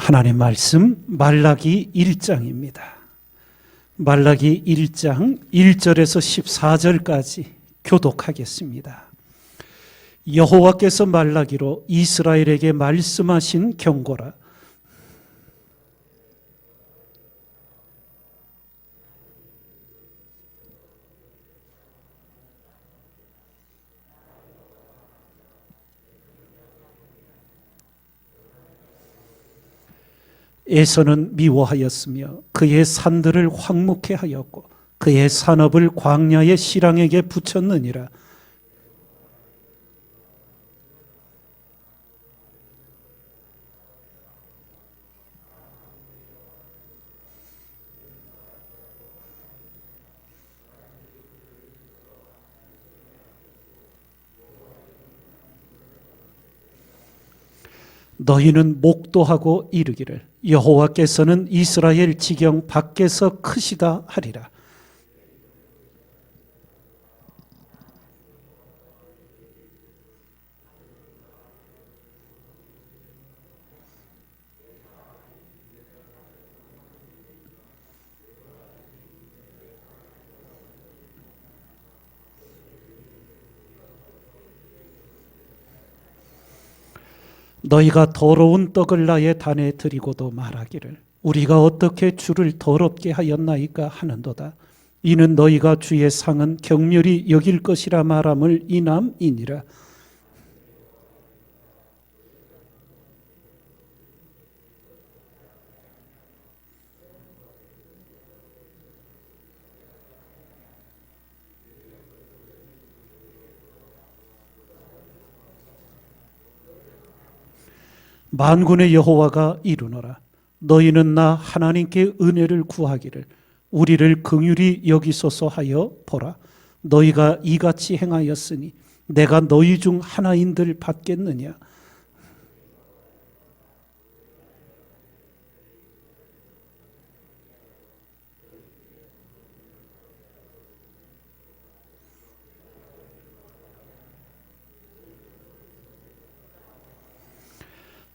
하나님 말씀 말라기 1장입니다. 말라기 1장 1절에서 14절까지 교독하겠습니다. 여호와께서 말라기로 이스라엘에게 말씀하신 경고라. 에서는 미워하였으며 그의 산들을 황무케 하였고 그의 산업을 광야의 실랑에게 붙였느니라. 너희는 목도하고 이르기를 여호와께서는 이스라엘 지경 밖에서 크시다 하리라. 너희가 더러운 떡을 나의 단에 드리고도 말하기를 우리가 어떻게 주를 더럽게 하였나이까 하는도다. 이는 너희가 주의 상은 경멸히 여길 것이라 말함을 인함이니라. 만군의 여호와가 이르노라. 너희는 나 하나님께 은혜를 구하기를 우리를 긍휼히 여기소서 하여 보라. 너희가 이같이 행하였으니 내가 너희 중 하나인들 받겠느냐.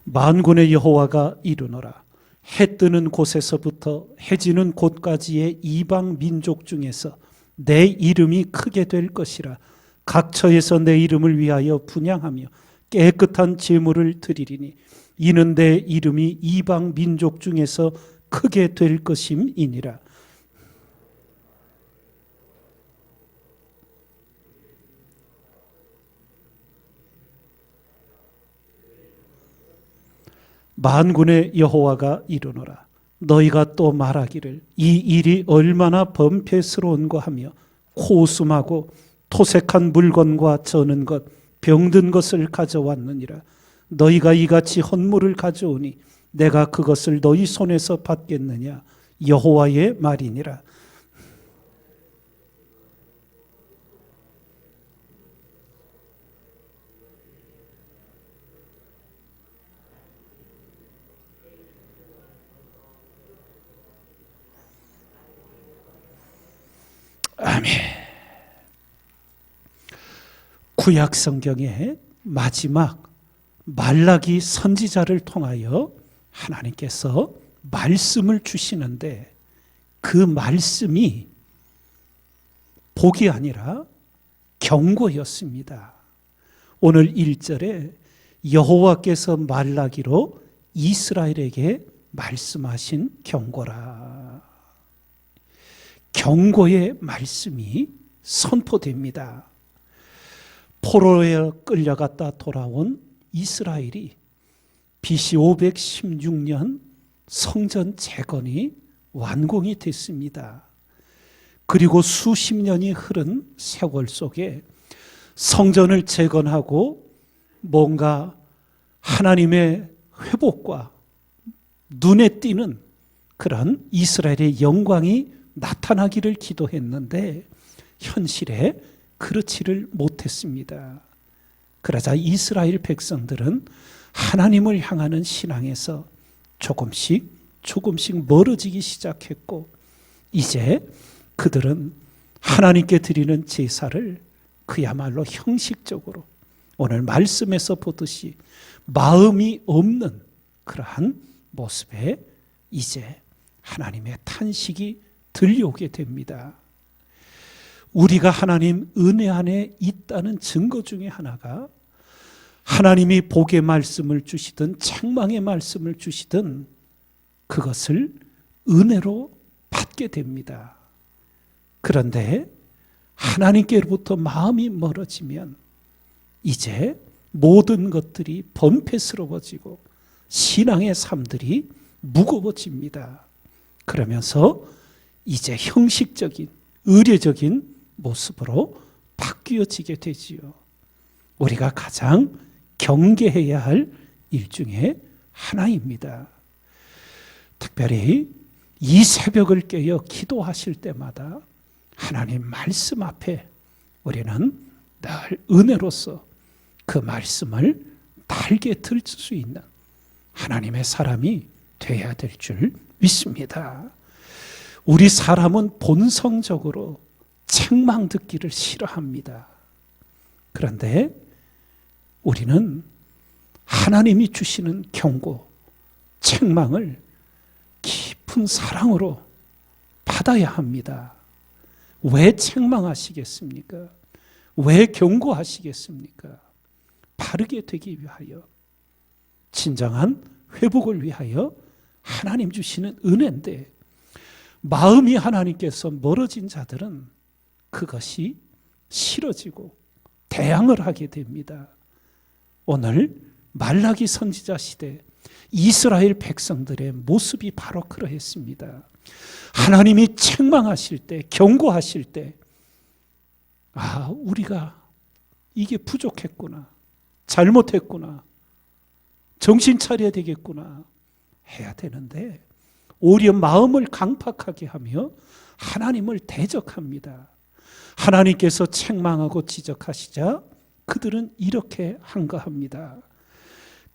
만군의 여호와가 이르노라. 해 뜨는 곳에서부터 해 지는 곳까지의 이방 민족 중에서 내 이름이 크게 될 것이라. 각처에서 내 이름을 위하여 분향하며 깨끗한 제물을 드리리니 이는 내 이름이 이방 민족 중에서 크게 될 것임이니라. 만군의 여호와가 이르노라. 너희가 또 말하기를 이 일이 얼마나 범죄스러운가 하며 코웃음하고 토색한 물건과 저는 것 병든 것을 가져왔느니라. 너희가 이같이 헌물을 가져오니 내가 그것을 너희 손에서 받겠느냐. 여호와의 말이니라. 아멘. 구약 성경의 마지막 말라기 선지자를 통하여 하나님께서 말씀을 주시는데 그 말씀이 복이 아니라 경고였습니다. 오늘 1절에 여호와께서 말라기로 이스라엘에게 말씀하신 경고라. 경고의 말씀이 선포됩니다. 포로에 끌려갔다 돌아온 이스라엘이 BC 516년 성전 재건이 완공이 됐습니다. 그리고 수십 년이 흐른 세월 속에 성전을 재건하고 뭔가 하나님의 회복과 눈에 띄는 그런 이스라엘의 영광이 나타나기를 기도했는데 현실에 그렇지를 못했습니다. 그러자 이스라엘 백성들은 하나님을 향하는 신앙에서 조금씩 멀어지기 시작했고 이제 그들은 하나님께 드리는 제사를 그야말로 형식적으로 오늘 말씀에서 보듯이 마음이 없는 그러한 모습에 이제 하나님의 탄식이 들려오게 됩니다. 우리가 하나님 은혜 안에 있다는 증거 중에 하나가 하나님이 복의 말씀을 주시든 책망의 말씀을 주시든 그것을 은혜로 받게 됩니다. 그런데 하나님께로부터 마음이 멀어지면 이제 모든 것들이 번패스러워지고 신앙의 삶들이 무거워집니다. 그러면서 이제 형식적인 의례적인 모습으로 바뀌어지게 되지요. 우리가 가장 경계해야 할 일 중에 하나입니다. 특별히 이 새벽을 깨어 기도하실 때마다 하나님 말씀 앞에 우리는 늘 은혜로서 그 말씀을 달게 들 수 있는 하나님의 사람이 되어야 될 줄 믿습니다. 우리 사람은 본성적으로 책망 듣기를 싫어합니다. 그런데 우리는 하나님이 주시는 경고, 책망을 깊은 사랑으로 받아야 합니다. 왜 책망하시겠습니까? 왜 경고하시겠습니까? 바르게 되기 위하여, 진정한 회복을 위하여 하나님 주시는 은혜인데 마음이 하나님께서 멀어진 자들은 그것이 싫어지고 대항을 하게 됩니다. 오늘 말라기 선지자 시대 이스라엘 백성들의 모습이 바로 그러했습니다. 하나님이 책망하실 때, 경고하실 때, 우리가 이게 부족했구나, 잘못했구나, 정신 차려야 되겠구나 해야 되는데 오히려 마음을 강팍하게 하며 하나님을 대적합니다. 하나님께서 책망하고 지적하시자 그들은 이렇게 한가합니다.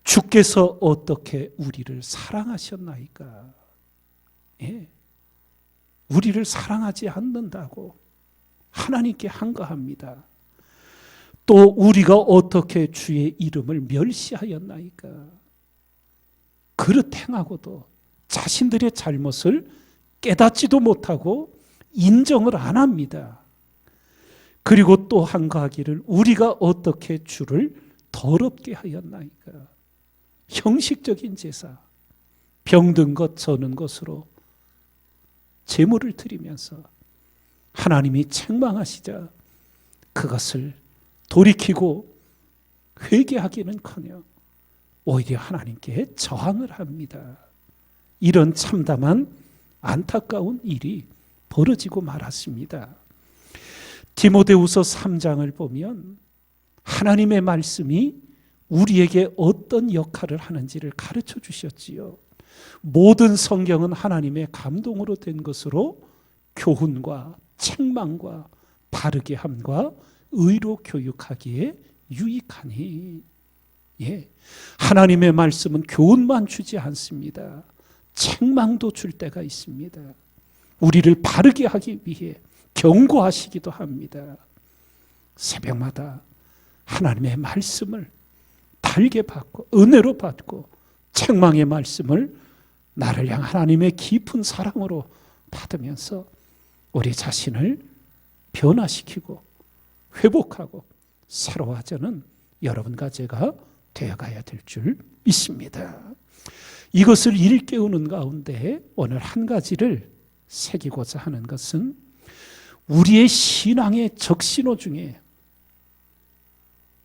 주께서 어떻게 우리를 사랑하셨나이까? 우리를 사랑하지 않는다고 하나님께 한가합니다. 또 우리가 어떻게 주의 이름을 멸시하였나이까? 그릇 행하고도 자신들의 잘못을 깨닫지도 못하고 인정을 안 합니다. 그리고 또 한가하기를 우리가 어떻게 주를 더럽게 하였나이까? 형식적인 제사, 병든 것 저는 것으로 제물을 드리면서 하나님이 책망하시자 그것을 돌이키고 회개하기는커녕 오히려 하나님께 저항을 합니다. 이런 참담한 안타까운 일이 벌어지고 말았습니다. 디모데후서 3장을 보면 하나님의 말씀이 우리에게 어떤 역할을 하는지를 가르쳐 주셨지요. 모든 성경은 하나님의 감동으로 된 것으로 교훈과 책망과 바르게 함과 의로 교육하기에 유익하니, 하나님의 말씀은 교훈만 주지 않습니다. 책망도 줄 때가 있습니다. 우리를 바르게 하기 위해 경고하시기도 합니다. 새벽마다 하나님의 말씀을 달게 받고 은혜로 받고 책망의 말씀을 나를 향한 하나님의 깊은 사랑으로 받으면서 우리 자신을 변화시키고 회복하고 새로워지는 여러분과 제가 되어가야 될 줄 믿습니다. 이것을 일깨우는 가운데 오늘 한 가지를 새기고자 하는 것은 우리의 신앙의 적신호 중에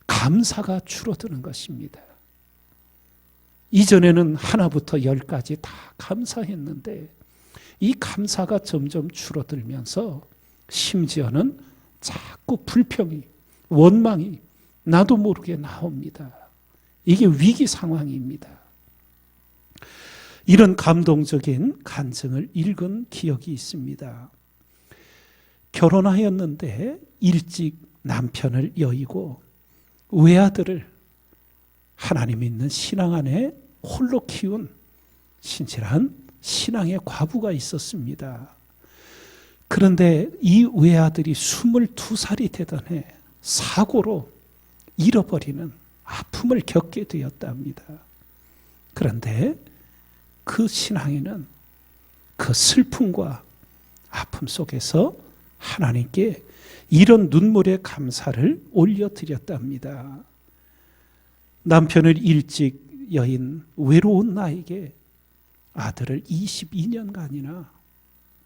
감사가 줄어드는 것입니다. 이전에는 하나부터 10까지 다 감사했는데 이 감사가 점점 줄어들면서 심지어는 자꾸 불평이, 원망이 나도 모르게 나옵니다. 이게 위기 상황입니다. 이런 감동적인 간증을 읽은 기억이 있습니다. 결혼하였는데 일찍 남편을 여의고 외아들을 하나님 믿는 신앙 안에 홀로 키운 신실한 신앙의 과부가 있었습니다. 그런데 이 외아들이 22살이 되던 해 사고로 잃어버리는 아픔을 겪게 되었답니다. 그런데 그 신앙인은 그 슬픔과 아픔 속에서 하나님께 이런 눈물의 감사를 올려드렸답니다. 남편을 일찍 여인 외로운 나에게 아들을 22년간이나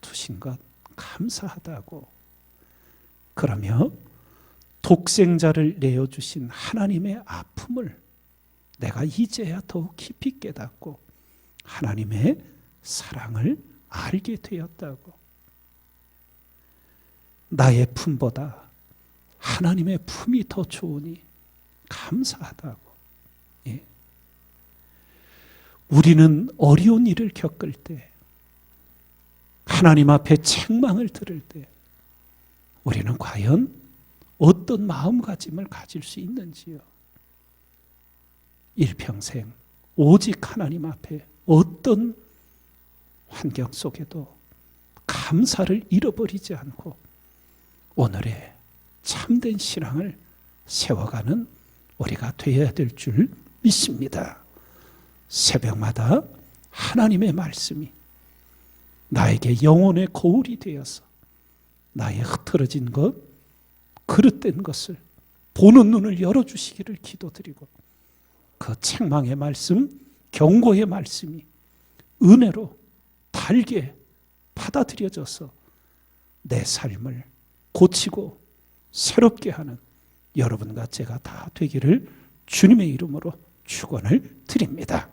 두신 것 감사하다고, 그러며 독생자를 내어주신 하나님의 아픔을 내가 이제야 더욱 깊이 깨닫고 하나님의 사랑을 알게 되었다고, 나의 품보다 하나님의 품이 더 좋으니 감사하다고. 예. 우리는 어려운 일을 겪을 때, 하나님 앞에 책망을 들을 때 우리는 과연 어떤 마음가짐을 가질 수 있는지요? 일평생 오직 하나님 앞에 어떤 환경 속에도 감사를 잃어버리지 않고 오늘의 참된 신앙을 세워가는 우리가 되어야 될 줄 믿습니다. 새벽마다 하나님의 말씀이 나에게 영혼의 거울이 되어서 나의 흐트러진 것, 그릇된 것을 보는 눈을 열어주시기를 기도드리고, 그 책망의 말씀, 경고의 말씀이 은혜로 달게 받아들여져서 내 삶을 고치고 새롭게 하는 여러분과 제가 다 되기를 주님의 이름으로 축원을 드립니다.